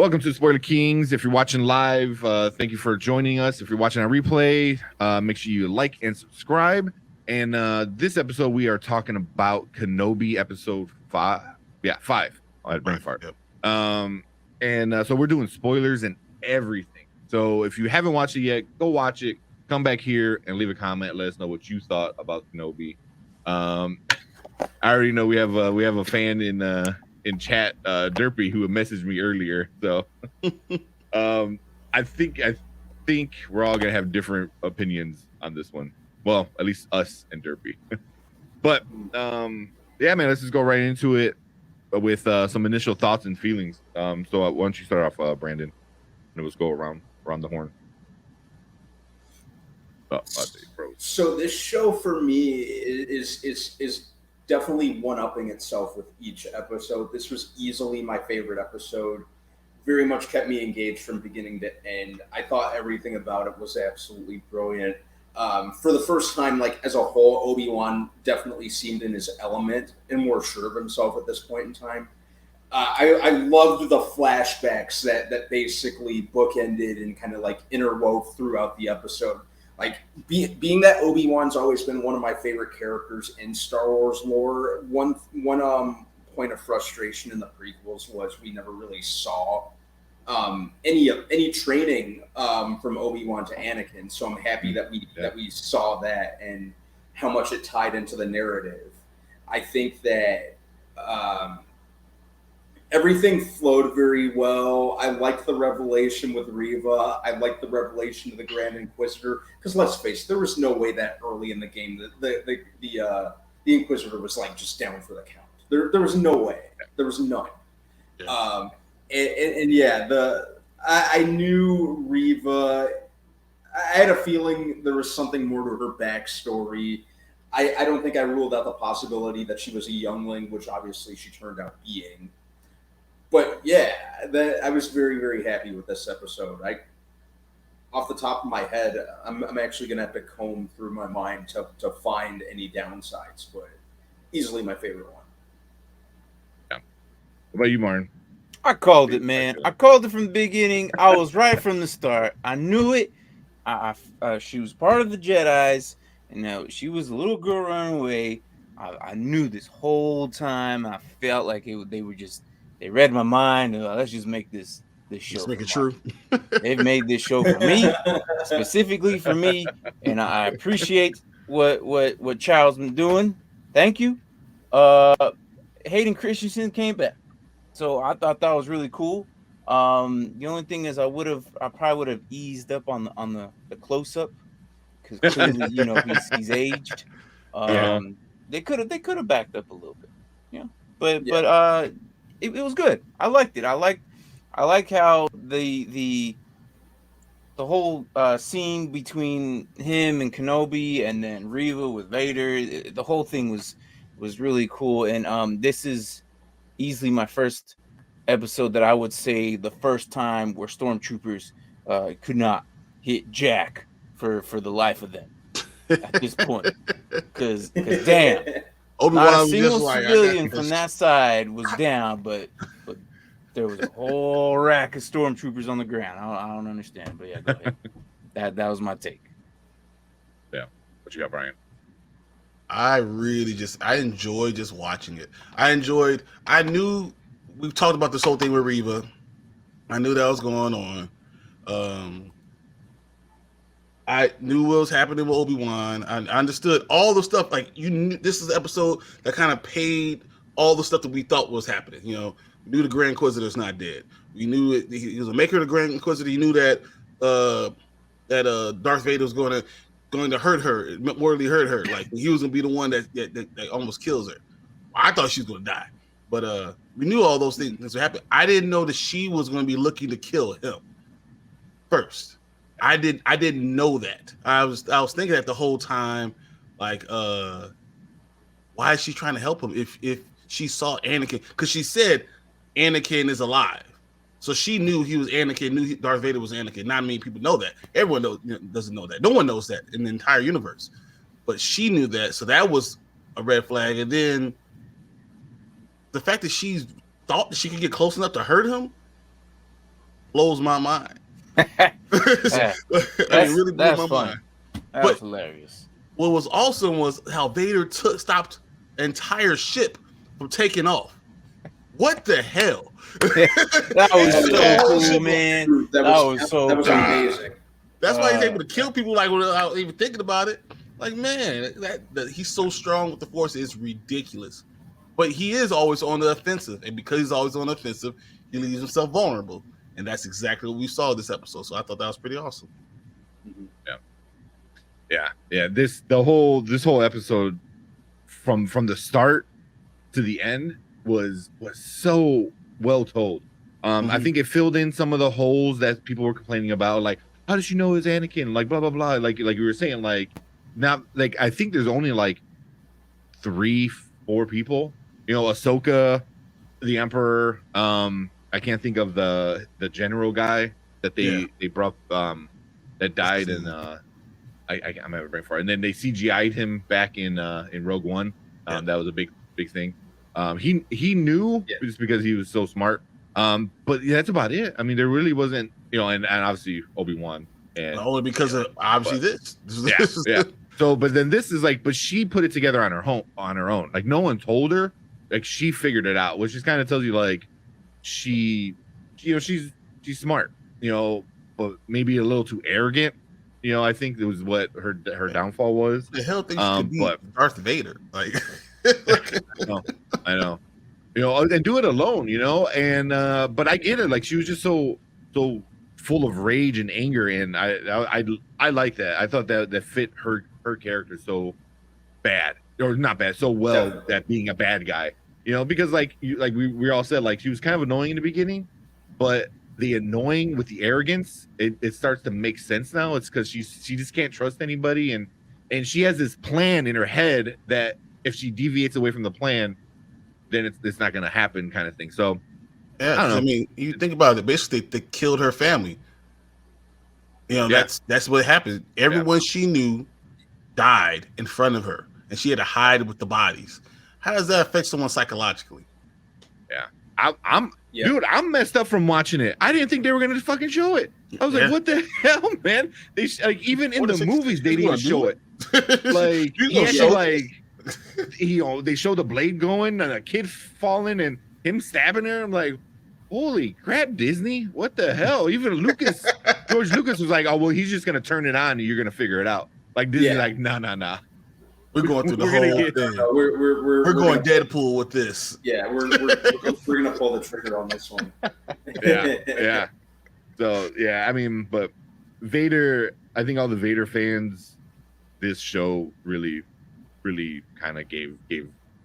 Welcome to Spoiler Kings. If you're watching live, thank you for joining us. If you're watching on replay, make sure you like and subscribe. And this episode, we are talking about Kenobi episode 5. Yeah, 5. I had a brain fart. Yep. So we're doing spoilers and everything. So if you haven't watched it yet, go watch it. Come back here and leave a comment. Let us know what you thought about Kenobi. I already know we have a fan in chat, Derpy, who had messaged me earlier. So I think we're all gonna have different opinions on this one. Well, at least us and Derpy. But yeah, man, let's just go right into it with some initial thoughts and feelings. So why don't you start off, Brandon? And let's go around the horn. So this show for me is definitely one-upping itself with each episode. This was easily my favorite episode. Very much kept me engaged from beginning to end. I thought everything about it was absolutely brilliant. For the first time, like as a whole, Obi-Wan definitely seemed in his element and more sure of himself at this point in time. I loved the flashbacks that basically bookended and kind of like interwove throughout the episode. Like being that Obi-Wan's always been one of my favorite characters in Star Wars lore. One point of frustration in the prequels was we never really saw any training from Obi-Wan to Anakin. So I'm happy that we saw that and how much it tied into the narrative. I think that everything flowed very well. I liked the revelation with Reva. I liked the revelation of the Grand Inquisitor. Because let's face it, there was no way that early in the game that the Inquisitor was like just down for the count. There was no way. There was none. Yeah. I knew Reva. I had a feeling there was something more to her backstory. I don't think I ruled out the possibility that she was a youngling, which obviously she turned out being. But yeah, I was very, very happy with this episode. Off the top of my head, I'm actually going to have to comb through my mind to find any downsides, but easily my favorite one. Yeah. What about you, Martin? I called it, man. I called it from the beginning. I was right from the start. I knew it. She was part of the Jedis, and she was a little girl running away. I knew this whole time. I felt like they read my mind. And let's just make this show. Let's make it true. They've made this show for me, specifically for me, and I appreciate what Child's been doing. Thank you. Hayden Christensen came back, so I thought that was really cool. The only thing is, I probably would have eased up on the close up because clearly, he's aged. They could have backed up a little bit, but it was good. I liked it. I like how the whole scene between him and Kenobi, and then Reva with Vader. The whole thing was really cool. And this is easily my first episode that I would say the first time where stormtroopers could not hit Jack for the life of them at this point. Because damn. Obi-Wan not a single civilian from that side was down, but there was a whole rack of stormtroopers on the ground. I don't understand, but yeah, go ahead. That was my take. Yeah, what you got, Brian? I enjoyed just watching it. I knew we've talked about this whole thing with Reva. I knew that was going on. I knew what was happening with Obi-Wan. I understood all the stuff. Like this is the episode that kind of paid all the stuff that we thought was happening. We knew the Grand Inquisitor's not dead. We knew he was a maker of the Grand Inquisitor. He knew that Darth Vader was going to hurt her, mortally hurt her. Like he was going to be the one that almost kills her. I thought she was going to die, but we knew all those things that happened. I didn't know that she was going to be looking to kill him first. I didn't know that. I was thinking that the whole time, like, why is she trying to help him if she saw Anakin? Because she said Anakin is alive, so she knew he was Anakin. Knew Darth Vader was Anakin. Not many people know that. Everyone doesn't know that. No one knows that in the entire universe, but she knew that. So that was a red flag. And then the fact that she thought that she could get close enough to hurt him. blows my mind. Really blew my mind. That was hilarious. What was awesome was how Vader stopped an entire ship from taking off. What the hell? That was so cool, man. That was amazing. That's why he's able to kill people like without even thinking about it. Like, man, that he's so strong with the Force is ridiculous. But he is always on the offensive, and because he's always on the offensive, he leaves himself vulnerable, and that's exactly what we saw this episode. So I thought that was pretty awesome. Yeah. This whole episode from the start to the end was so well told. I think it filled in some of the holes that people were complaining about, like how does she know it's Anakin, like blah blah blah, like you were saying, like now, like I think there's only like 3-4 people, you know, Ahsoka, the Emperor, I can't think of the general guy that they brought that died in I'm having a brain fart, and then they CGI'd him back in Rogue One. That was a big thing. He knew just because he was so smart. But that's about it. I mean, there really wasn't, you know, and obviously Obi-Wan, and only because of obviously this. Yeah. So, but then this is like, but she put it together on her own. Like no one told her. Like she figured it out, which just kind of tells you like she, you know, she's smart, you know, but maybe a little too arrogant. You know, I think it was what her downfall was. The hell thinks she could be Darth Vader? Like, I know, you know, and do it alone, you know. And but I get it. Like she was just so full of rage and anger, and I like that. I thought that fit her character so bad, or not bad, so well, that being a bad guy, you know, because like we all said, like she was kind of annoying in the beginning, but the annoying with the arrogance, it starts to make sense now. It's because she just can't trust anybody, and she has this plan in her head that if she deviates away from the plan, then it's not going to happen, kind of thing. So yeah, I mean, you think about it. Basically, they killed her family. You know, that's what happened. Everyone she knew died in front of her, and she had to hide with the bodies. How does that affect someone psychologically? Dude, I'm messed up from watching it. I didn't think they were gonna fucking show it. I was like, what the hell, man? They like even in the movies they didn't show it. Like they show the blade going and a kid falling and him stabbing her. I'm like, holy crap, Disney! What the hell? Even George Lucas was like, oh well, he's just gonna turn it on and you're gonna figure it out. Like Disney's like, nah. We're going through the whole thing. We're going Deadpool with this. Yeah, we're gonna pull the trigger on this one. Yeah. So yeah, I mean, but Vader, I think all the Vader fans, this show really kind of gave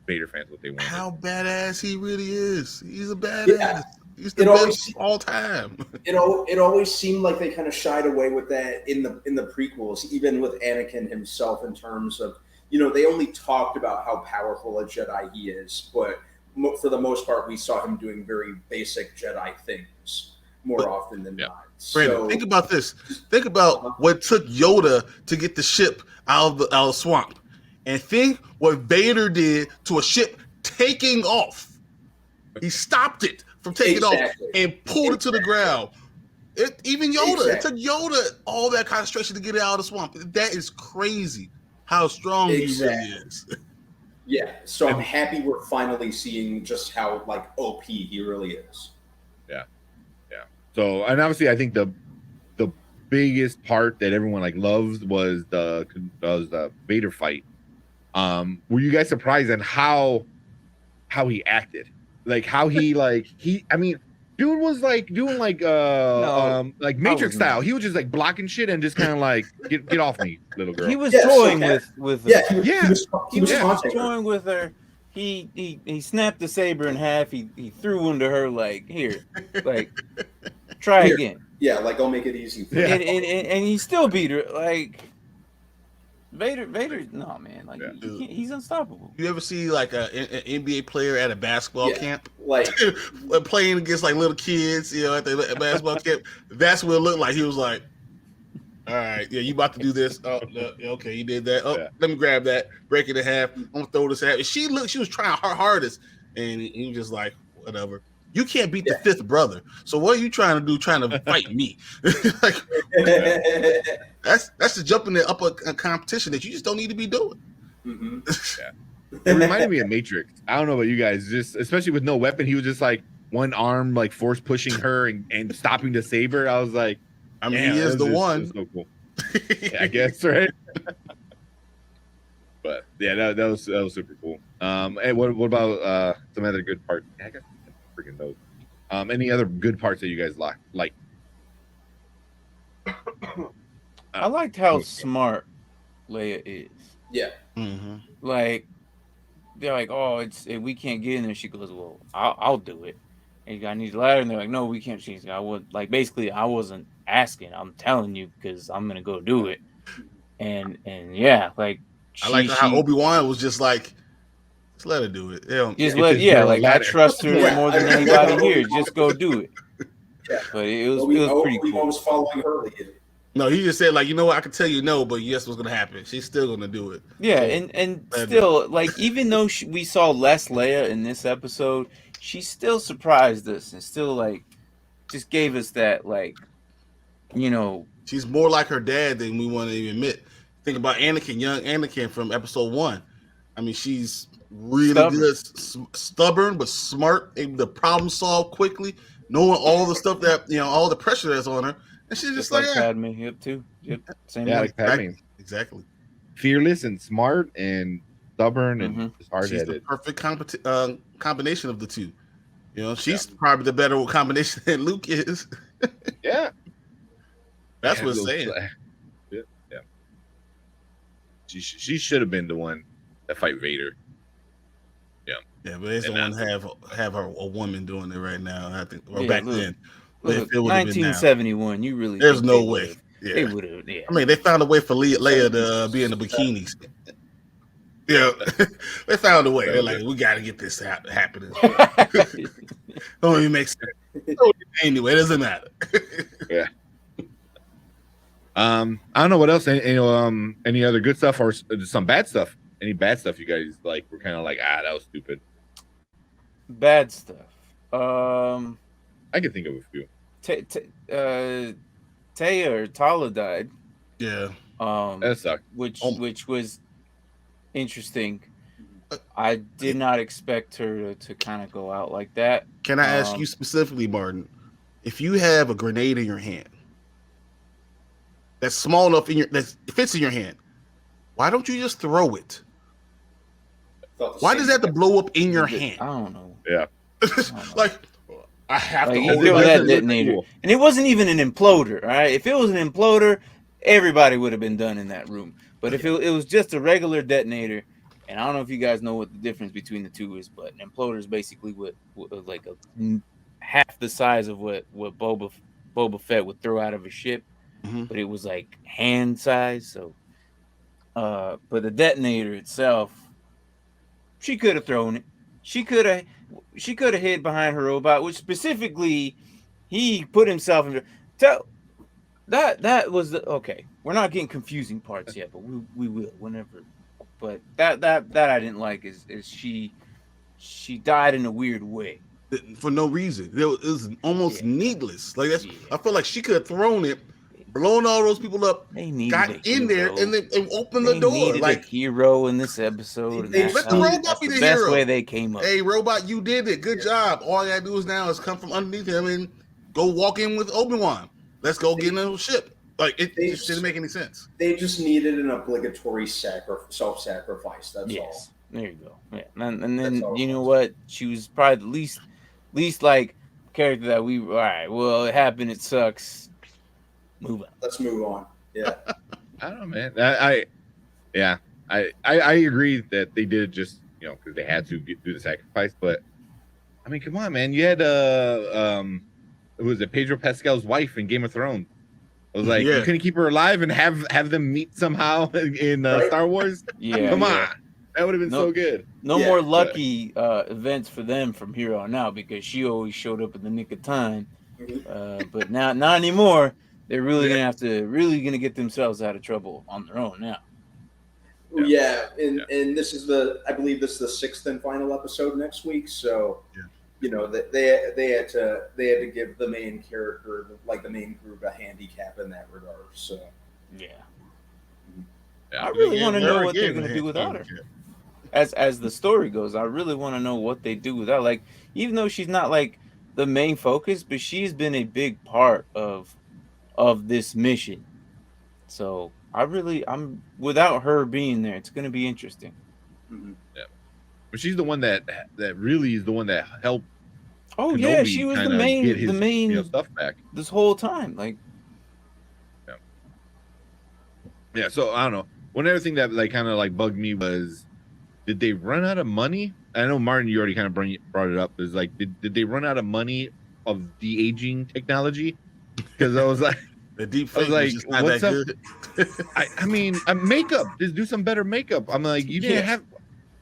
Vader fans what they wanted. How badass he really is. He's a badass. Yeah. He's the best of all time. It always seemed like they kind of shied away with that in the prequels, even with Anakin himself, in terms of, you know, they only talked about how powerful a Jedi he is, but for the most part, we saw him doing very basic Jedi things more often than not. Brandon, think about this. Think about what took Yoda to get the ship out of the swamp, and think what Vader did to a ship taking off. He stopped it from taking off and pulled it to the ground. Even Yoda, it took Yoda all that concentration to get it out of the swamp. That is crazy. How strong he really is. Yeah, so I'm happy we're finally seeing just how like OP he really is. Yeah. So, and obviously, I think the biggest part that everyone like loves was the Vader fight. Were you guys surprised on how he acted? Like how he I mean, dude was like doing like Matrix style. He was just like blocking shit and just kind of like get off me, little girl. He was toying with her. He was toying with her. He snapped the saber in half. He threw into her like, here, like try again. Yeah, like I'll make it easy. And he still beat her. Like Vader, no man, like he's unstoppable. You ever see like an NBA player at a basketball camp, like playing against like little kids, you know, at the basketball camp? That's what it looked like. He was like, "All right, yeah, you about to do this? Oh, okay, you did that. Oh, let me grab that, break it in half. I'm gonna throw this at." She was trying her hardest, and he was just like, "Whatever." You can't beat the fifth brother. So what are you trying to do? Trying to fight me? Like, that's the jump in the upper competition that you just don't need to be doing. Mm-hmm. It reminded me of Matrix. I don't know about you guys, just especially with no weapon, he was just like one arm like force pushing her and stopping to save her. I was like, I mean, he is the one. So cool. Yeah, I guess, right? But yeah, that was super cool. And what about some other good parts? I got freaking those. Any other good parts that you guys like? I liked how smart Leia is. Yeah. Mm-hmm. Like they're like, oh, we can't get in there. She goes, well, I'll do it. And I need a ladder, and they're like, no, we can't. She's like, I wasn't asking. I'm telling you because I'm gonna go do it. And yeah, like I like how Obi-Wan was just like, just let her do it. I trust her more than anybody here. Just go do it. Yeah. But it was pretty cool. Obi-Wan was following her lead. No, he just said like, you know what? I can tell you no, but yes, what's gonna happen? She's still gonna do it. Yeah, and still, like, even though we saw less Leia in this episode, she still surprised us and still like just gave us that, like, you know, she's more like her dad than we want to even admit. Think about Anakin, young Anakin from episode 1. I mean, she's really good, stubborn but smart, able to problem solve quickly, knowing all the stuff that all the pressure that's on her. And she's just like Padme. Yep, too. Yep, same. Yeah, like Padme. Exactly. Fearless and smart and stubborn and just hard-headed. She's the perfect combination of the two. She's probably the better combination than Luke is. Yeah, that's what it's saying. Yeah. She should have been the one that fight Vader. Yeah, but they don't have a woman doing it right now. I think, or back then. Look, 1971. You really? There's no way. Yeah. They would have. Yeah. I mean, they found a way for Leia to be in the bikinis. Yeah, they found a way. They're like, we got to get this happening. Don't even make sense. Anyway, it doesn't matter. Yeah. I don't know what else. Any other good stuff or some bad stuff? Any bad stuff you guys like? We're kind of like, that was stupid. Bad stuff. I can think of a few. Taya or Tala died. Yeah. That sucked. Which was interesting. I did not expect her to kind of go out like that. Can I ask you specifically, Martin? If you have a grenade in your hand that's small enough that fits in your hand, why don't you just throw it? Why does that have to blow up in your hand? I don't know. Yeah. Like, I have to hold that detonator. And it wasn't even an imploder, all right? If it was an imploder, everybody would have been done in that room. But if it was just a regular detonator, and I don't know if you guys know what the difference between the two is, but an imploder is basically what like half the size of what Boba Fett would throw out of a ship, but it was like hand size. So, but the detonator itself, she could have thrown it. She could have hid behind her robot, which specifically he put himself into. That was okay. We're not getting confusing parts yet, but we will whenever. But that I didn't like is she died in a weird way for no reason. It was almost needless. Like I feel like she could have thrown it, blown all those people up, got in there, and then opened the door. Like a hero in this episode. Let the robot be the best hero. Way they came up. Hey, robot, you did it. Good job. All I gotta do is now come from underneath him and go walk in with Obi-Wan. Let's go get in the ship. Like it just didn't make any sense. They just needed an obligatory self-sacrifice. That's all. There you go. Yeah, and then you know what? She was probably the least like character that we. All right, well, it happened. It sucks. Move on. Let's move on. Yeah. I don't know, man. I agree that they did just because they had to do the sacrifice. But I mean, come on, man. You had it was Pedro Pascal's wife in Game of Thrones. I was like, you couldn't keep her alive and have them meet somehow in Star Wars. Yeah, come on, that would have been so good. No more lucky events for them from here on out because she always showed up in the nick of time. But now, not anymore. They're really gonna get themselves out of trouble on their own now. Yeah, and this is I believe this is the 6th and final episode next week. So you know, that they had to give the main character, like the main group, a handicap in that regard. So yeah. Yeah. I really want to know what they're Again, going to do without her. As the story goes, I really want to know what they do without. Like, even though she's not like the main focus, but she's been a big part of this mission. So I'm without her being there, it's going to be interesting. Yeah, but she's the one that really is the one that helped. Oh Kenobi yeah, she was the kinda main get his, you know, stuff back this whole time. Like, yeah. So I don't know. One other thing that like kind of like bugged me was, did they run out of money? I know Martin, you already kind of brought it up. Is like, did they run out of money of de-aging technology? Because I was like, the deep I was fake like, was just not what's that up? good. I mean, makeup. Just do some better makeup. I'm like, you didn't have.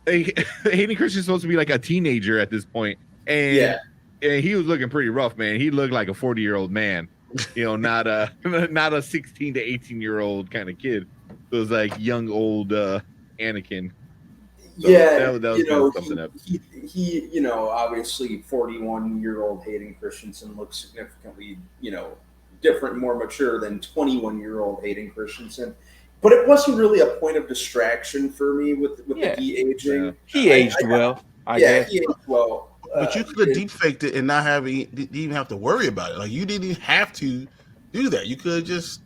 Hayden Christensen's supposed to be like a teenager at this point, and he was looking pretty rough, man. He looked like a 40-year-old man, you know, not a 16 to 18-year-old kind of kid. It was like young old Anakin. So that was you know, something up. He, you know, obviously 41-year-old Hayden Christensen looks significantly, you know, different, more mature than 21-year-old Hayden Christensen. But it wasn't really a point of distraction for me with the de-aging. Yeah. He aged well. I guess. He aged well. But you could have deep faked it and not even have to worry about it. Like, you didn't even have to do that. You could just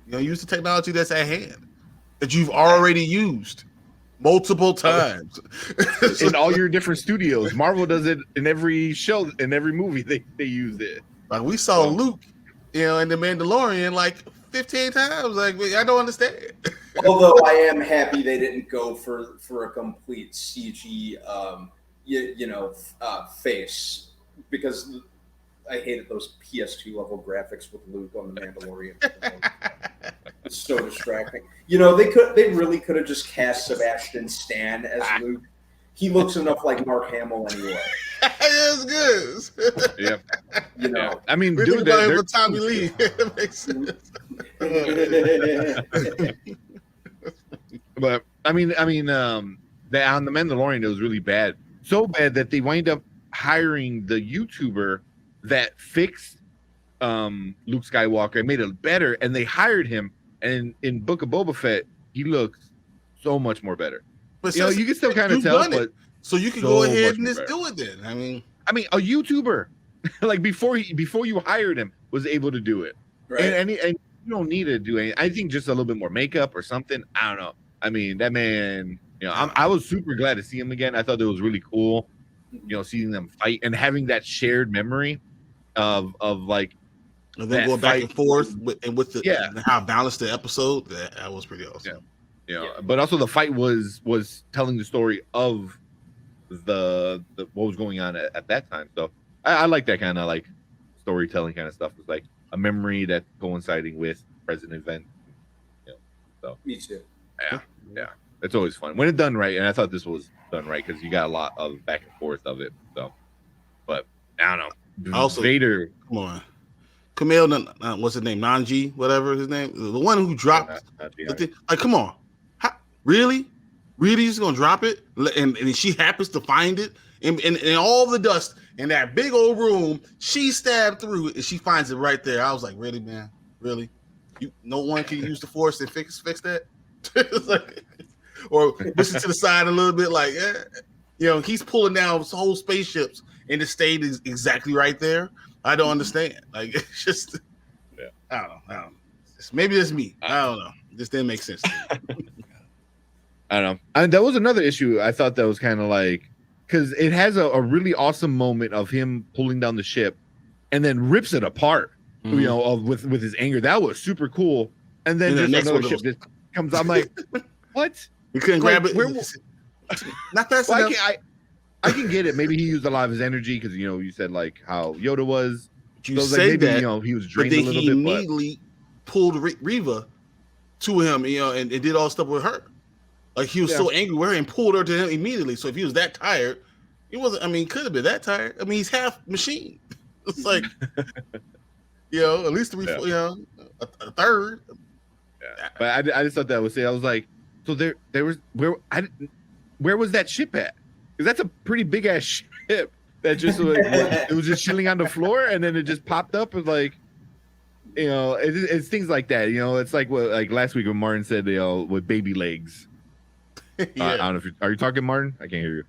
you know, use the technology that's at hand that you've already used multiple times in all your different studios. Marvel does it in every show, in every movie they use it. Like, we saw Luke, you know, in The Mandalorian like 15 times. Like, I don't understand. Although I am happy they didn't go for a complete CG, face, because I hated those PS2 level graphics with Luke on The Mandalorian. It's so distracting. You know, they really could have just cast Sebastian Stan as Luke. He looks enough like Mark Hamill anyway. That's good. Yeah. You know, yeah. I mean, dude, they're with Tommy Lee. It makes sense. But I mean, that on The Mandalorian, it was really bad. So bad that they wind up hiring the YouTuber that fixed Luke Skywalker and made it better, and they hired him. And in Book of Boba Fett, he looks so much more better. But you know, you can still kind of tell, but so you can go ahead and just do it then. I mean, a YouTuber like before you hired him was able to do it, right? And you don't need to do anything. I think just a little bit more makeup or something. I don't know. I mean, that man, you know, I was super glad to see him again. I thought it was really cool, you know, seeing them fight and having that shared memory of like. And then going back and forth with how balanced the episode, that was pretty awesome. Yeah. But also the fight was telling the story of the what was going on at that time. So I like that kind of like storytelling kind of stuff. It's like a memory that's coinciding with present event. You know, so me too. Yeah. It's always fun when it's done right. And I thought this was done right because you got a lot of back and forth of it. So, but I don't know. Also, Vader. Come on. Kumail, what's his name? Nanji, whatever his name. The one who dropped the thing. Like, come on. Really? Really just gonna drop it? And she happens to find it in all the dust in that big old room. She stabbed through it and she finds it right there. I was like, really, man? Really? No one can use the force and fix that? Like, or listen to the side a little bit, like, you know, he's pulling down whole spaceships and it stayed exactly right there. I don't understand. Like, it's just, I don't know. Maybe it's me. I don't know. This didn't make sense to me. I don't know. And that was another issue. I thought that was kind of like, because it has a really awesome moment of him pulling down the ship and then rips it apart, you know, with his anger. That was super cool. And then just another ship just comes. I'm like, what? You couldn't grab it. Not fast enough. I can get it. Maybe he used a lot of his energy because, you know, you said like how Yoda was. You say like maybe, that, you know, he was drained a little bit. He immediately pulled Reva to him, you know, and did all stuff with her. Like, he was so angry with her and pulled her to him immediately. So if he was that tired, he wasn't. I mean, could have been that tired. I mean, he's half machine. It's like, you know, at least you know, a third. Yeah. But I just thought that was it. I was like, so there was where was that ship at? Because that's a pretty big ass ship. that just like it was just chilling on the floor, and then it just popped up and like, you know, it's things like that. You know, it's like what like last week when Martin said, you know, with baby legs. Yeah. I don't know if are you talking, Martin? I can't hear you.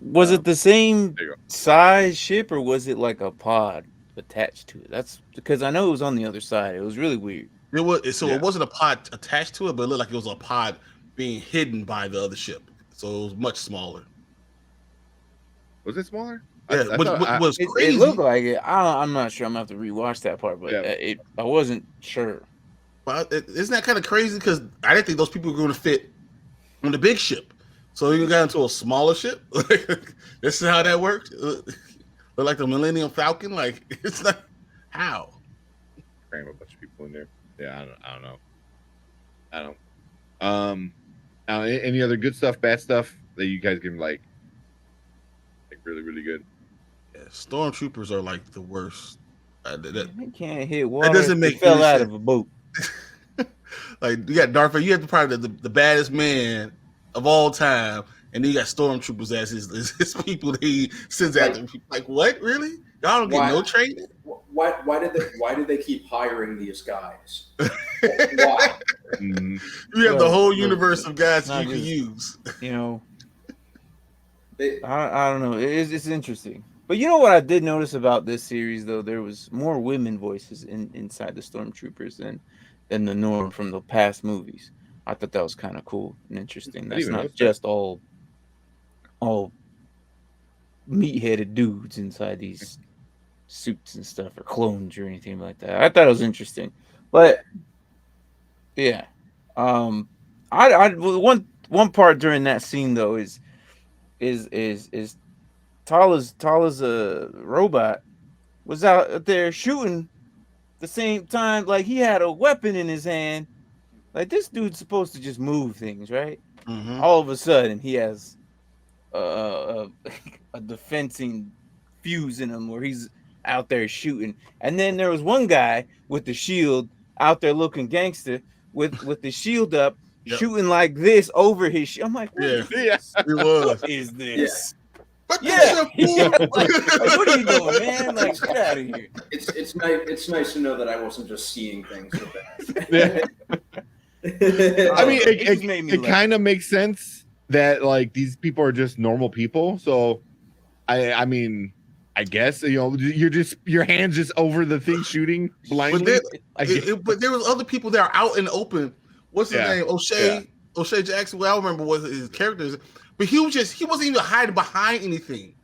Was it the same There you go. size ship, or was it like a pod attached to it? That's because I know it was on the other side. It was really weird. It was so Yeah. it wasn't a pod attached to it, but it looked like it was a pod being hidden by the other ship. So it was much smaller. Was it smaller? Yeah, I what thought- was It crazy. looked like it. I'm not sure. I'm gonna have to rewatch that part, but Yeah. I wasn't sure. But isn't that kind of crazy? Because I didn't think those people were going to fit on the big ship. So you got into a smaller ship. This is how that worked. Look like the Millennium Falcon. Like it's not how. cram a bunch of people in there. Yeah, I don't know. Any other good stuff, bad stuff that you guys can like really, really good? Yeah, stormtroopers are like the worst. They can't hit water. doesn't They make fell any out sense. of a boat. Like you got Darth Vader, you have probably the baddest man of all time, and then you got stormtroopers as his people that he sends after. Like what? Really? Y'all don't get no training? Why did they keep hiring these guys? Why? Mm-hmm. You have the Well, whole universe of guys not you can just- use. You know, They, I don't know. It's interesting. But you know what I did notice about this series, though, there was more women voices inside the stormtroopers than the norm from the past movies. I thought that was kind of cool and interesting. That's even not notice just all meat-headed dudes inside these suits and stuff, or clones or anything like that. I thought it was interesting, but yeah, I one part during that scene though is Tala's a robot was out there shooting the same time, like he had a weapon in his hand. Like this dude's supposed to just move things, right? Mhm. All of a sudden, he has a defensing fuse in him where he's out there shooting. And then there was one guy with the shield out there looking gangster with the shield up, Yep. shooting like this over his shield. I'm like, what Yeah, is it was. what is this? But Yeah. yeah. Like, what are you doing, man? Like, get out of here. it's nice to know that I wasn't just seeing things with that. Yeah. I mean, It just made me it laugh. kind of makes sense that like these people are just normal people. So, I mean, I guess you know your hands just over the thing shooting blindly. But there was other people that are out in the open. What's his name? O'Shea Jackson. Well, I don't remember what his character is, but he wasn't even hiding behind anything.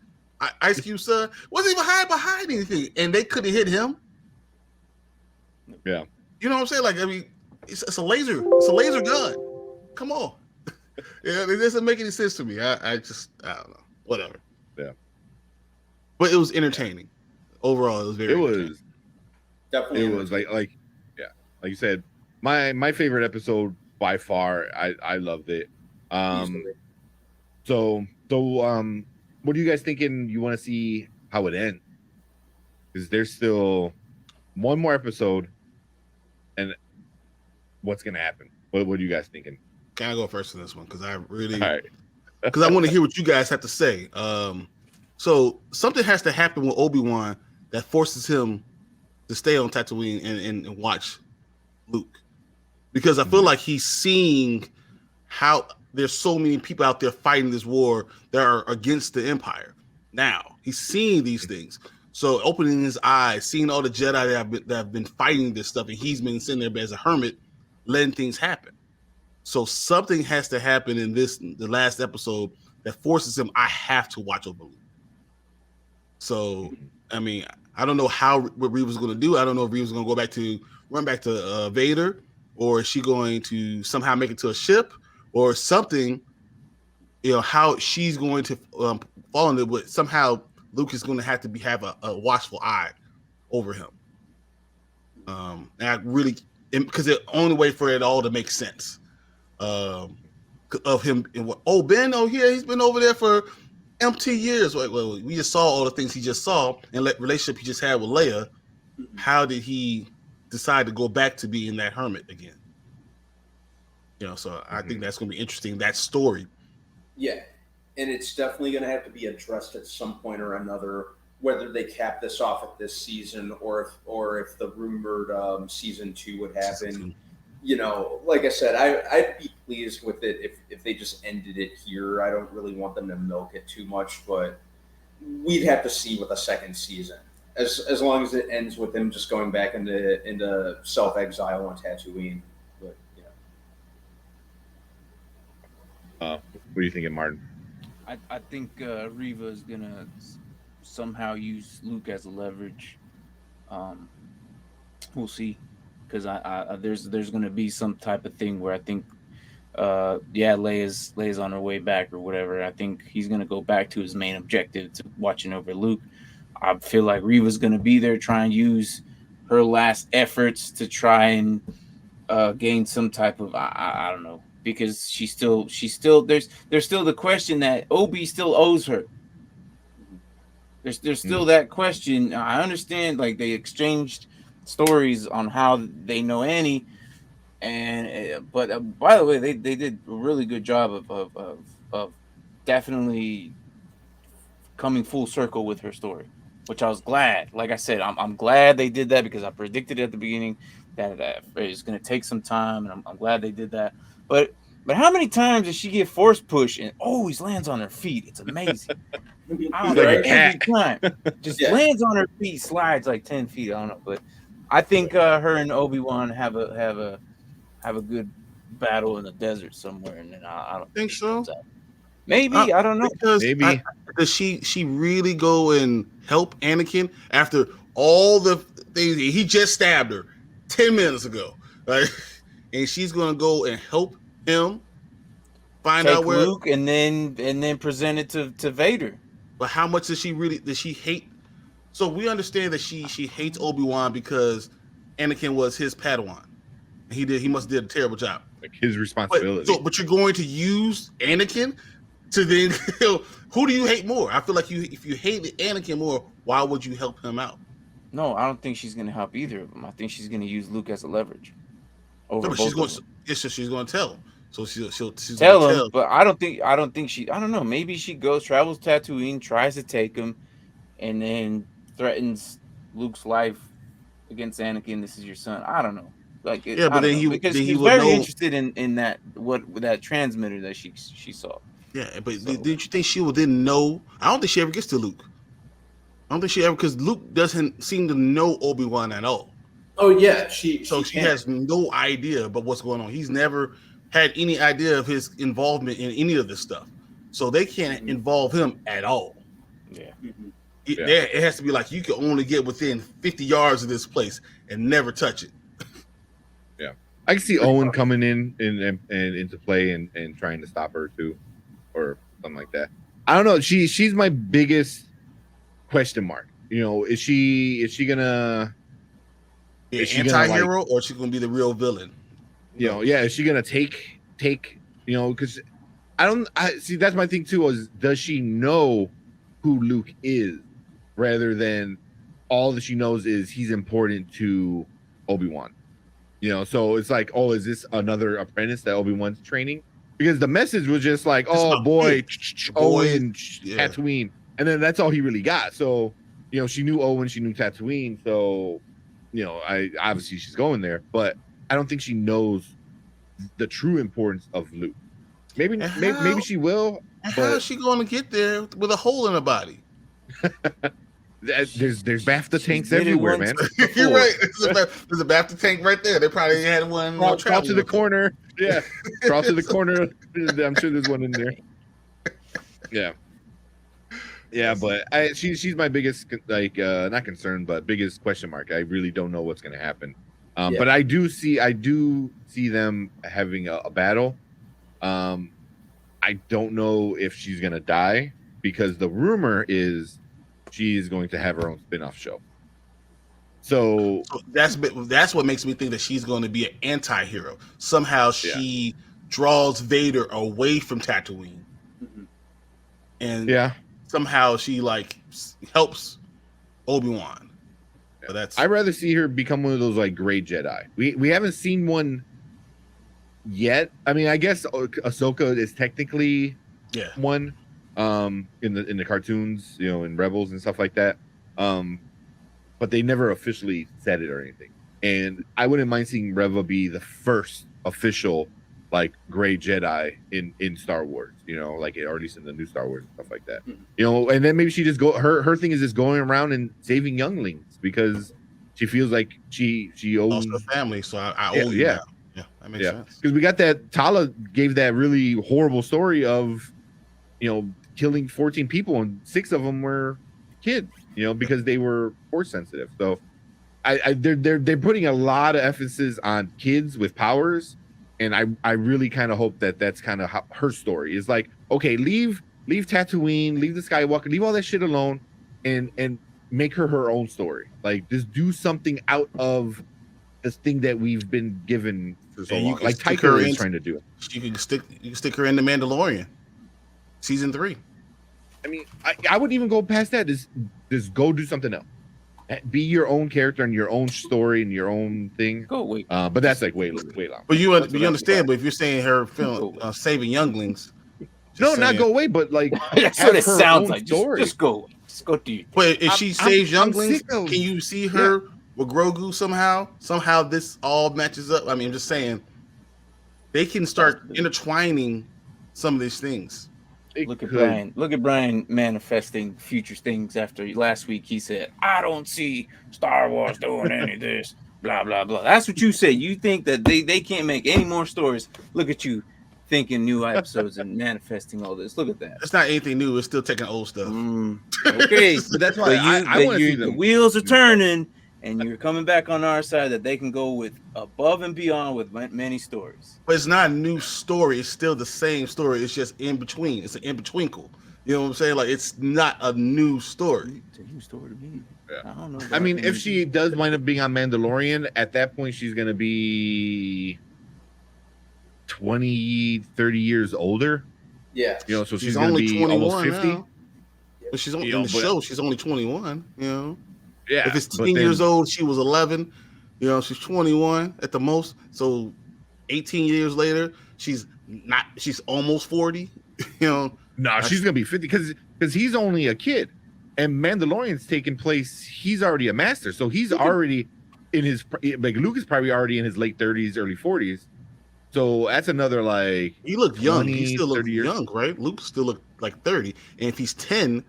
Ice Cube son wasn't even hiding behind anything, and they couldn't hit him. Yeah, you know what I'm saying? Like I mean, it's a laser. It's a laser gun. Come on. Yeah, it doesn't make any sense to me. I don't know. Whatever. Yeah. But it was entertaining. Overall, it was very. it was. Definitely. It was like yeah, like you said, my favorite episode by far. I loved it. Easily. So what are you guys thinking? You want to see how it ends? Because there's still one more episode, and what's gonna happen? What are you guys thinking? Can I go first in this one? Because I really, All right. because I want to hear what you guys have to say. So something has to happen with Obi-Wan that forces him to stay on Tatooine and watch Luke, because I feel like he's seeing how there's so many people out there fighting this war that are against the Empire. Now he's seeing these things, so opening his eyes, seeing all the Jedi that have been fighting this stuff, and he's been sitting there as a hermit, letting things happen. So something has to happen in the last episode that forces him. I have to watch over Luke. So I mean, I don't know what Reva's going to do. I don't know if Reva's going to run back to Vader, or is she going to somehow make it to a ship or something? You know, how she's going to fall into it, but somehow Luke is going to have a watchful eye over him. And I really, because the only way for it all to make sense of him. Ben, he's been over there for empty years. Well, we just saw all the things he just saw and relationship he just had with Leia. How did he decide to go back to being that hermit again? You know, so I think that's going to be interesting, that story. Yeah, and it's definitely going to have to be addressed at some point or another, whether they cap this off at this season or if the rumored season 2 would happen. You know, like I said, I'd be pleased with it if they just ended it here. I don't really want them to milk it too much, but we'd have to see with a second season. As long as it ends with them just going back into self-exile on Tatooine. But, you know. What are you thinking, Martin? I think Reva is gonna somehow use Luke as a leverage. We'll see, because there's gonna be some type of thing where I think Leia's on her way back or whatever. I think he's gonna go back to his main objective, to watching over Luke. I feel like Reva's gonna be there, try and use her last efforts to try and gain some type of I don't know, because she's still there's still the question that Obi still owes her. There's still that question. I understand, like, they exchanged stories on how they know Annie, but by the way, they did a really good job of definitely coming full circle with her story, which I was glad. Like I said, I'm glad they did that, because I predicted at the beginning that it's going to take some time, and I'm glad they did that. But how many times does she get force push and always lands on her feet? It's amazing. I don't know, Like a cat. every time. Just lands on her feet, slides like 10 feet. I don't know, but I think her and Obi-Wan have a good battle in the desert somewhere, and then I don't think so. Maybe I don't know. Because Maybe does she really go and help Anakin after all the things he just stabbed her 10 minutes ago, right? And she's gonna go and help him find Take out where Luke and then present it to Vader. But how much does she hate? So we understand that she hates Obi-Wan because Anakin was his Padawan. He must have did a terrible job. like his responsibility. But you're going to use Anakin to then who do you hate more? I feel like if you hate Anakin more, why would you help him out? No, I don't think she's going to help either of them. I think she's going to use Luke as a leverage. No, but she's going to tell him. So she'll tell him, but I don't think she. I don't know. Maybe she travels Tatooine, tries to take him, and then threatens Luke's life against Anakin. This is your son. I don't know. Like, but then because he's very interested in that transmitter that she saw. Yeah, but did you think she would then know? I don't think she ever gets to Luke. I don't think she ever, because Luke doesn't seem to know Obi-Wan at all. Oh yeah, she has no idea about what's going on. He's never had any idea of his involvement in any of this stuff, so they can't involve him at all. Yeah, it has to be like you can only get within 50 yards of this place and never touch it. Yeah, I can see Owen coming in and into play and trying to stop her too, or something like that. I don't know. She's my biggest question mark. You know, is she gonna be an anti-hero, or is she gonna be the real villain? You know, yeah, is she gonna take? You know, because I see that's my thing too. Is does she know who Luke is, rather than all that she knows is he's important to Obi-Wan? You know, so it's like, oh, is this another apprentice that Obi-Wan's training? Because the message was just like, oh boy, Owen, Tatooine, and then that's all he really got. So, you know, she knew Owen, she knew Tatooine, so, you know, obviously she's going there, but I don't think she knows the true importance of Luke. Maybe she will. How is she going to get there with a hole in her body? There's BAFTA tanks everywhere, man. You're right. There's a BAFTA tank right there. They probably had one. Crawl to the corner. Yeah, crawl to the corner. I'm sure there's one in there. Yeah, but she's my biggest not concern, but biggest question mark. I really don't know what's going to happen. But I do see them having a battle. I don't know if she's going to die, because the rumor is she's going to have her own spin-off show. So that's what makes me think that she's going to be an anti-hero. Somehow she draws Vader away from Tatooine, and somehow she like helps Obi-Wan. But I'd rather see her become one of those like gray Jedi. We haven't seen one yet. I mean, I guess Ahsoka is technically one. in the cartoons, in Rebels and stuff like that. But they never officially said it or anything. And I wouldn't mind seeing Reva be the first official like gray Jedi in Star Wars, or at least in the new Star Wars and stuff like that. And then maybe she just her thing is just going around and saving younglings because she feels like she owes her family, so I owe you now. Yeah, that makes sense. Because we got that Tala gave that really horrible story of killing 14 people and 6 of them were kids, because they were force sensitive. So they're putting a lot of emphasis on kids with powers, and I really kind of hope that that's kind of her story is like, okay, leave Tatooine, leave the Skywalker, leave all that shit alone, and make her own story. Like, just do something out of this thing that we've been given for so long. Like Taika is trying to do it. You can stick her in The Mandalorian, season 3. I mean, I wouldn't even go past that. Just go do something else. Be your own character and your own story and your own thing. Go wait. But that's like way long. But you understand. But if you're saying her film saving younglings, not go away. But like that's what it sounds like. Just go. Just go do. But if she saves younglings, can you see her with Grogu somehow? Somehow this all matches up. I mean, I'm just saying they can start intertwining some of these things. Look at Brian manifesting future things after last week. He said, I don't see Star Wars doing any of this, blah, blah, blah. That's what you said. You think that they can't make any more stories. Look at you thinking new episodes and manifesting all this. Look at that. It's not anything new. It's still taking old stuff. Okay. But that's why I want to see the wheels are turning and you're coming back on our side that they can go with above and beyond with many stories. But it's not a new story. It's still the same story. It's just in between. It's an in-betwinkle. You know what I'm saying? Like, it's not a new story. It's a new story to me. Yeah. I don't know. I mean, if she does wind up being on Mandalorian, at that point, she's going to be 20, 30 years older. Yeah. So she's going to be almost 50. Now. But she's only in the show. She's only 21, Yeah. If it's 10 years old, she was 11. She's 21 at the most. So 18 years later, she's almost 40. No, she's gonna be 50 because he's only a kid, and Mandalorian's taking place. He's already a master, so he's already in his Luke is probably already in his late 30s, early 40s. So that's another he looked young. 20, he still looked years. young, right? Luke still looked like 30, and if he's 10.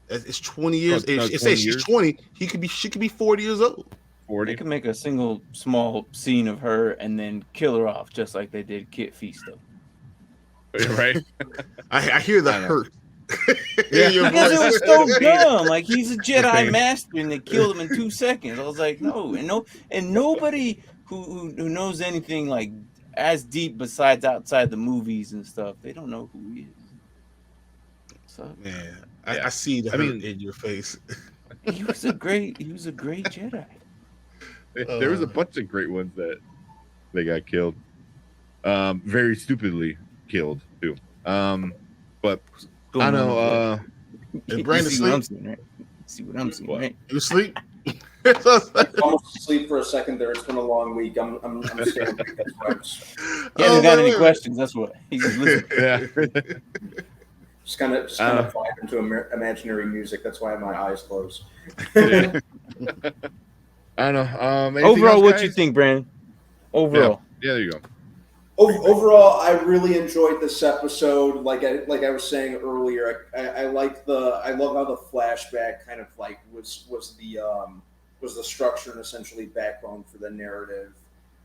It's 20 years. She's 20. She could be 40 years old. 40. They could make a single small scene of her and then kill her off, just like they did Kit Fisto. Right. I hear the hurt. Because it was so dumb. Like, he's a Jedi master, and they killed him in 2 seconds. I was like, no, and nobody who knows anything like as deep besides outside the movies and stuff, they don't know who he is. So, man. I see the hurt in your face. He was a great Jedi. There was a bunch of great ones that they got killed. Very stupidly killed too. But I know. Is Brandon asleep? See what I'm seeing, right? You asleep? Almost asleep for a second there. It's been a long week. I'm staying. That's why He hasn't got any questions. That's what he's listening. Yeah. Just kind of vibe into imaginary music. That's why my eyes closed. I don't know. Overall, what you think, Brandon? Overall, yeah, there you go. Overall, I really enjoyed this episode. Like I was saying earlier, I love how the flashback kind of like was the structure and essentially backbone for the narrative.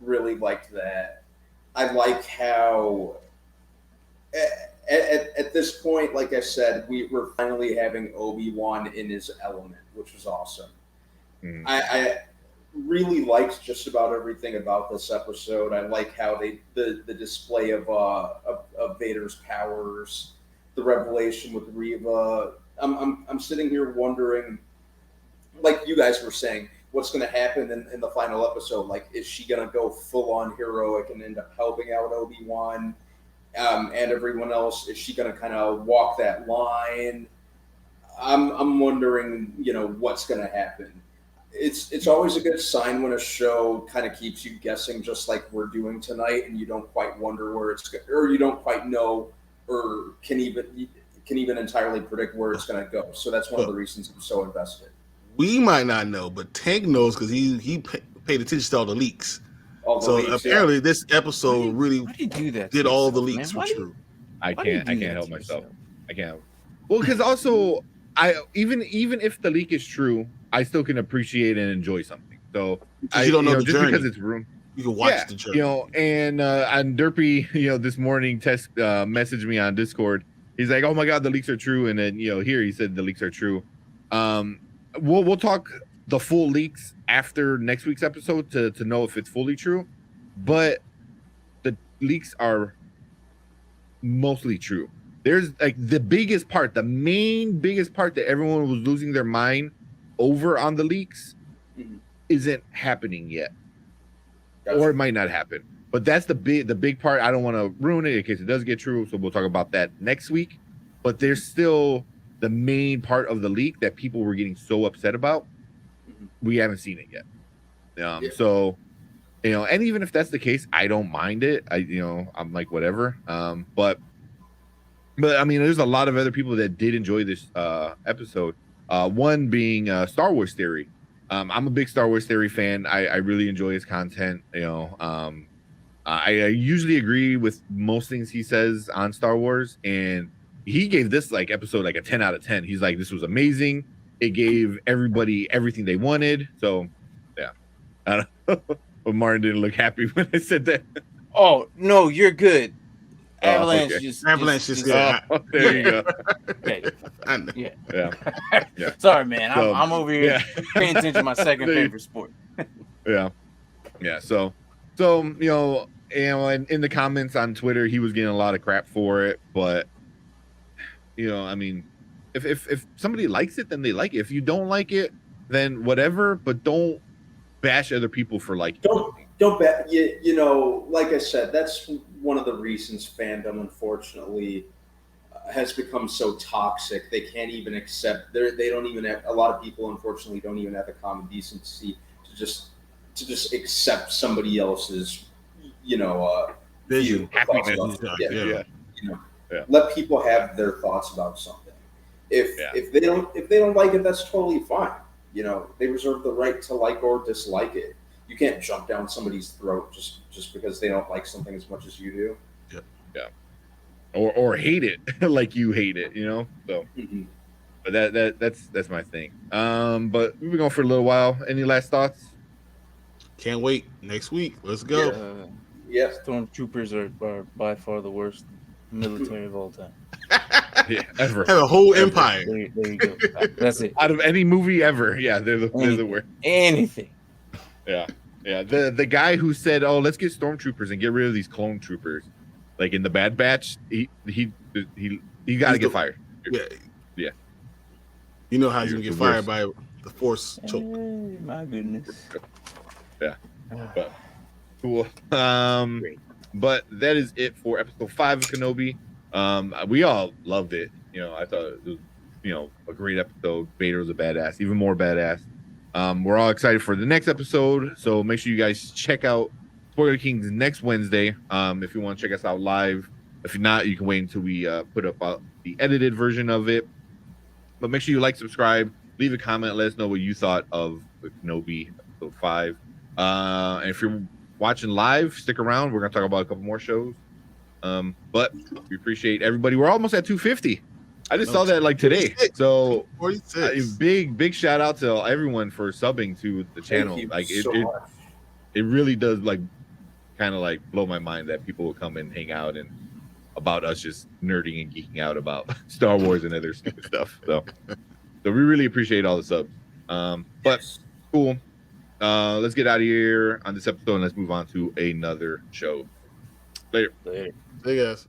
Really liked that. I like how. At this point, like I said, we're finally having Obi-Wan in his element, which was awesome. Mm. I really liked just about everything about this episode. I like how the display of Vader's powers, the revelation with Reva. I'm sitting here wondering, like you guys were saying, what's going to happen in the final episode? Like, is she going to go full on heroic and end up helping out Obi-Wan? And everyone else, is she going to kind of walk that line? I'm wondering, what's going to happen. It's always a good sign when a show kind of keeps you guessing, just like we're doing tonight, and you don't quite wonder where it's, or you don't quite know, or can even can even entirely predict where it's going to go. So that's one of the reasons I'm so invested. We might not know, but Tank knows because he paid attention to all the leaks. Apparently, this episode really did all the leaks were true. I can't help myself. I can't. Well, because also, even if the leak is true, I still can appreciate and enjoy something. So you don't know the just journey. Because it's room. You can watch the journey. And Derpy, this morning messaged me on Discord. He's like, "Oh my God, the leaks are true." And then here he said the leaks are true. We'll talk the full leaks after next week's episode to know if it's fully true, but the leaks are mostly true. There's like the biggest part, the main biggest part that everyone was losing their mind over on the leaks isn't happening yet. Gotcha. Or it might not happen, but that's the big part. I don't want to ruin it in case it does get true, so we'll talk about that next week. But there's still the main part of the leak that people were getting so upset about. We haven't seen it yet. So, and even if that's the case, I don't mind it. I'm like whatever. But I mean, there's a lot of other people that did enjoy this episode. One being Star Wars Theory. I'm a big Star Wars Theory fan. I really enjoy his content. I usually agree with most things he says on Star Wars, and he gave this episode a 10 out of 10. He's like, this was amazing. It gave everybody everything they wanted. So, yeah. I don't know. But Martin didn't look happy when I said that. Oh no, you're good. Avalanche just there you go. Okay. Yeah. Sorry, man. I'm over here paying attention to my second favorite sport. Yeah. So in the comments on Twitter, he was getting a lot of crap for it, but I mean, if somebody likes it, then they like it. If you don't like it, then whatever. But don't bash other people for liking it. Don't bet. Like I said, that's one of the reasons fandom, unfortunately, has become so toxic. They can't even accept. They don't even have. A lot of people, unfortunately, don't even have the common decency to just accept somebody else's, vision. Let people have their thoughts about something. If they don't like it, that's totally fine. They reserve the right to like or dislike it. You can't jump down somebody's throat just because they don't like something as much as you do. Yeah. Or hate it like you hate it, So, but that's my thing. But we've been going for a little while. Any last thoughts? Can't wait next week. Let's go. Stormtroopers are by far the worst military of all time. Ever. Have a whole empire. There you go. That's it. Out of any movie ever, they're the worst. Anything. Yeah. The guy who said, "Oh, let's get stormtroopers and get rid of these clone troopers," like in the Bad Batch, he got to get fired. Yeah. You know how he's gonna get fired by the Force choke. Hey, my goodness. Yeah. But cool. But that is it for episode 5 of Kenobi. We all loved it. I thought it was, a great episode. Vader was a badass, even more badass. We're all excited for the next episode, so make sure you guys check out Spoiler Kings next Wednesday. If you want to check us out live. If not, you can wait until we put up the edited version of it. But make sure you like, subscribe, leave a comment, let us know what you thought of Kenobi episode 5. And if you're watching live, stick around. We're gonna talk about a couple more shows. But we appreciate everybody. We're almost at 250. I just saw that today. So big shout out to everyone for subbing to the channel. It really does kind of blow my mind that people will come and hang out and about us just nerding and geeking out about Star Wars and other stupid stuff. So we really appreciate all the subs. But cool. Let's get out of here on this episode and let's move on to another show. Later. Hey guys.